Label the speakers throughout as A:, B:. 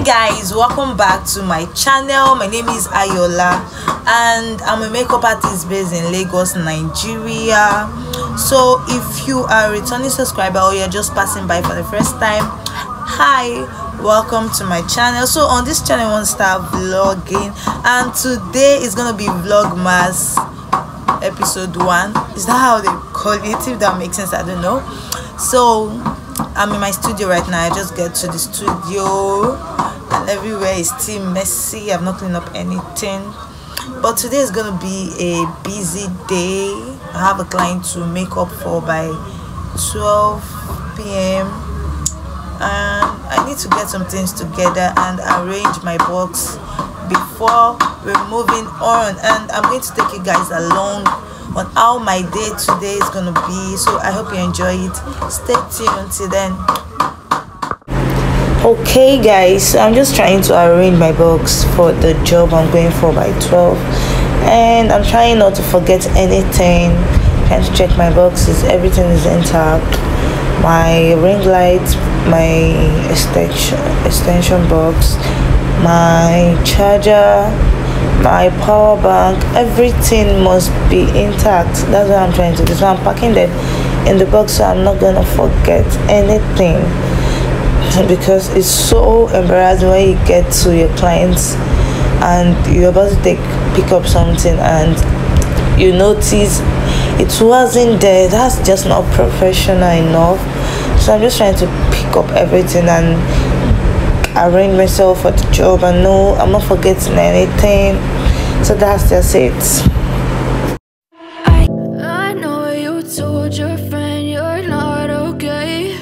A: Hey guys, welcome back to my channel. My name is Ayola and I'm a makeup artist based in Lagos, Nigeria. So if you are a returning subscriber or you're just passing by for the first time, hi, welcome to my channel. So on this channel I want to start vlogging, and today is gonna be Vlogmas episode 1. Is that how they call it? If that makes sense, I don't know. So I'm in my studio right now. I just get to the studio and everywhere is still messy. I've not cleaned up anything, but today is gonna be a busy day. I have a client to make up for by 12 p.m. and I need to get some things together and arrange my box before we're moving on. And I'm going to take you guys along on how my day today is gonna be. So I hope you enjoy it. Stay tuned till then. Okay guys, I'm just trying to arrange my box for the job I'm going for by 12, and I'm trying not to forget anything. Trying to check my boxes, everything is intact. My ring light, my extension box, my charger, my power bank, everything must be intact. That's what I'm trying to do. So I'm packing them in the box so I'm not gonna forget anything, because it's so embarrassing when you get to your clients and you're about to pick up something and you notice it wasn't there. That's just not professional enough. So I'm just trying to pick up everything and arrange myself for the job, and no, I'm not forgetting anything. So that's just it.
B: I know you told your friend you're not okay,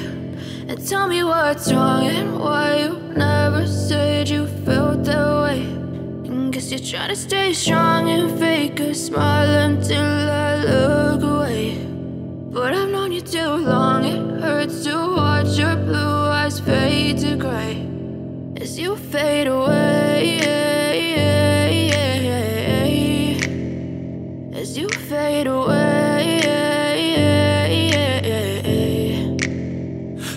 B: and tell me what's wrong and why you never said you felt that way. And guess you're trying to stay strong and fake a smile until I look away. But I've known you too long, it hurts to watch your blue eyes fade to gray as you fade away, as you fade away.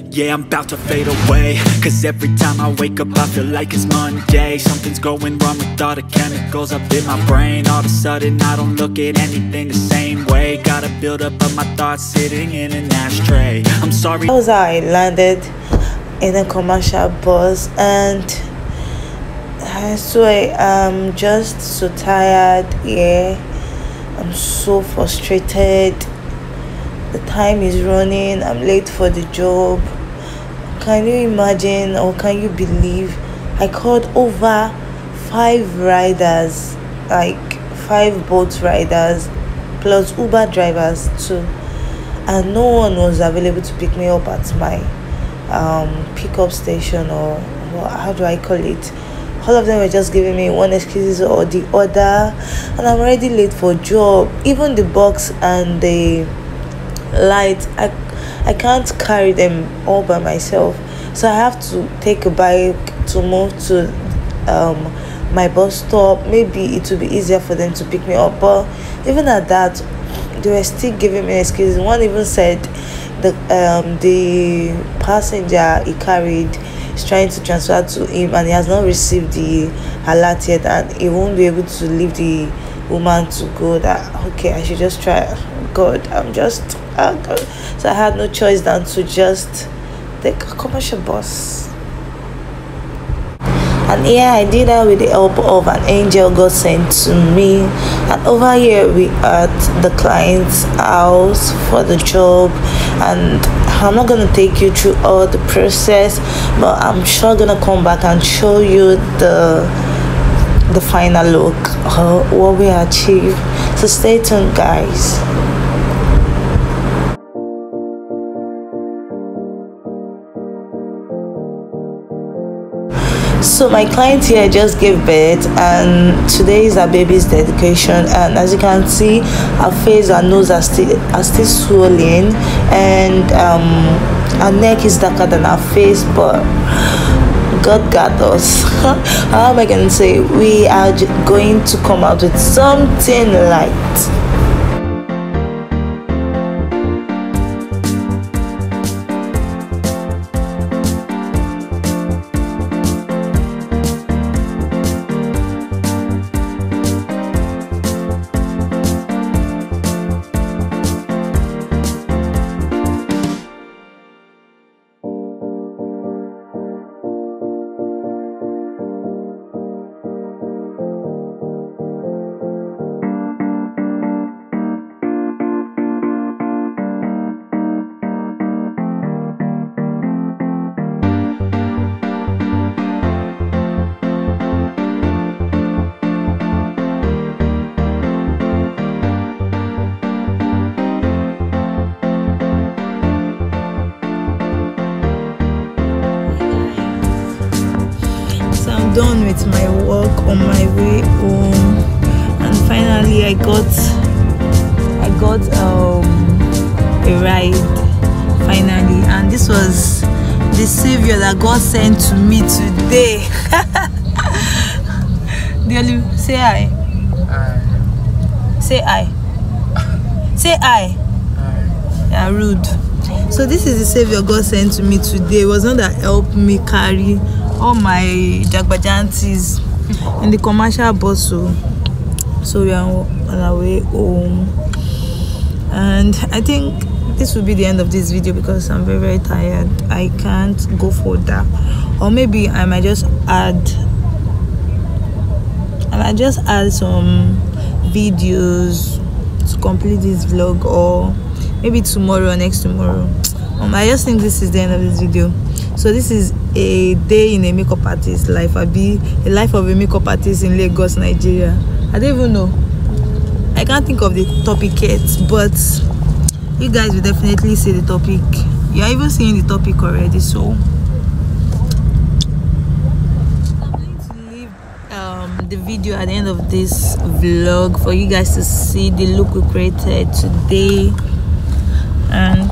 C: Yeah, I'm about to fade away, cause every time I wake up I feel like it's Monday. Something's going wrong with all the chemicals up in my brain. All of a sudden I don't look at anything the same way. Got a build up of my thoughts sitting in an ashtray. I'm sorry.
A: That was how I landed in a commercial bus, and I swear I'm just so tired. Yeah, I'm so frustrated. The time is running, I'm late for the job. Can you imagine, or can you believe, I called over 5 riders, like 5 boat riders plus Uber drivers too, and no one was available to pick me up at my pickup station, or how do I call it. All of them were just giving me one excuse or the other, and I'm already late for job. Even the box and the light, I can't carry them all by myself, so I have to take a bike to move to my bus stop. Maybe it will be easier for them to pick me up, but even at that they were still giving me excuses. One even said the passenger he carried is trying to transfer to him and he has not received the alert yet, and he won't be able to leave the woman to go. That okay, I should just try. God, I'm just so I had no choice than to just take a commercial bus. And yeah, I did that with the help of an angel God sent to me. And over here we at the client's house for the job, and I'm not gonna take you through all the process, but I'm sure gonna come back and show you the final look of what we achieved. So stay tuned guys. So my client here just gave birth, and today is her baby's dedication, and as you can see her face, her nose are still swollen, and her neck is darker than her face, but God got us. How am I gonna say, we are going to come out with something light. on my way home, and finally I got a ride finally, and this was the savior that God sent to me today. Say hi. Say hi. Say hi. Yeah, rude. So this is the savior God sent to me today. It was one that helped me carry all my jagbajantis in the commercial bus. So we are on our way home, and I think this will be the end of this video because I'm very tired. I can't go further, or maybe I might just add some videos to complete this vlog, or maybe tomorrow or next tomorrow. I just think this is the end of this video. So this is a day in a makeup artist life. I'll be a life of a makeup artist in Lagos, Nigeria. I don't even know, I can't think of the topic yet, but you guys will definitely see the topic. You're even seeing the topic already. So I'm going to leave the video at the end of this vlog for you guys to see the look we created today, and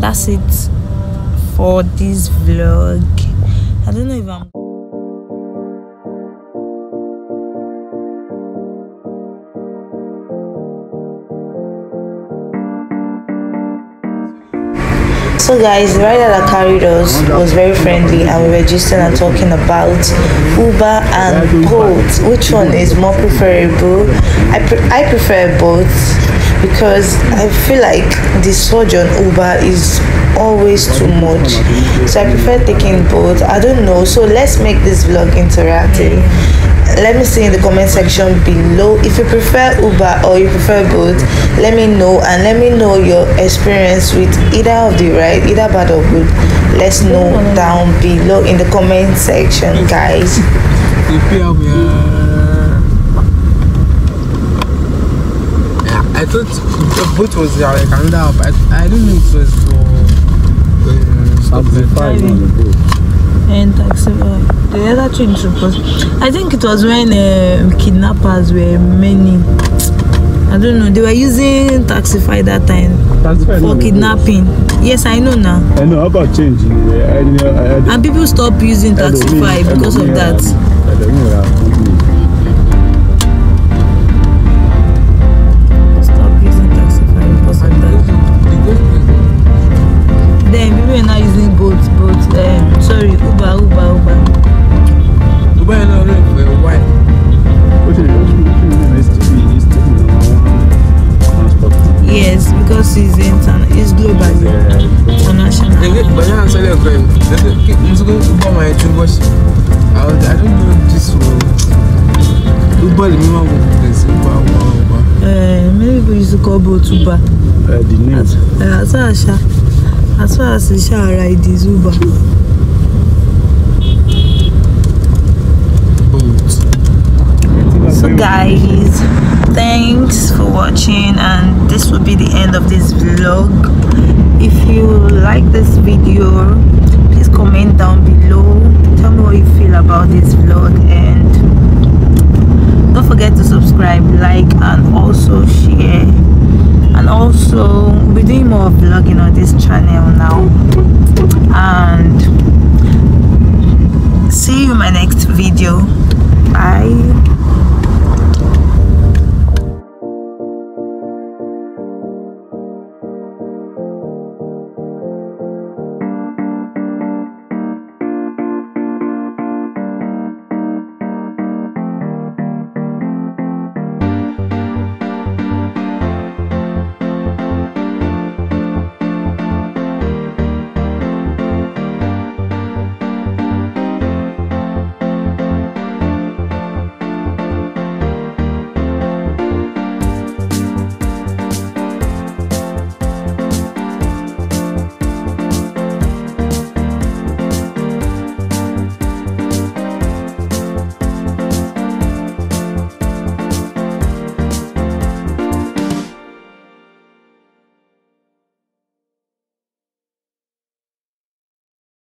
A: that's it for this vlog. I don't know if I'm So guys, the rider that carried us was very friendly, and we were just talking about Uber and Bolt. Which one is more preferable? I prefer both because I feel like the surge on Uber is always too much, so I prefer taking both. I don't know, so let's make this vlog interactive. Let me see in the comment section below if you prefer Uber or you prefer both. Let me know, and let me know your experience with either of the ride, either bad or good. Let's know down below in the comment section, guys.
D: I thought the boat was like another app. I don't know it was for Taxify on the boat.
A: And Taxify. The other two introduced. I think it was when kidnappers were many. I don't know. They were using Taxify that time for kidnapping. Yes, I know now.
E: I know. How about changing?
A: And people stopped using Taxify because of that. Then people are now using boats. Sorry, Uber.
D: Uber is not for a while.
A: Yes, because it's global, international.
D: But now I'm sorry, I'm going to Uber my Uber. I don't know this one. Uber the minimum this Uber.
A: Many people used to call boat Uber.
E: The name.
A: As far as the shall ride is Uber. So guys, thanks for watching, and this will be the end of this vlog. If you like this video, please comment down below. Tell me what you feel about this vlog, and don't forget to subscribe, like, and also share. And also we'll be doing more vlogging on this channel now, and see you in my next video. Bye.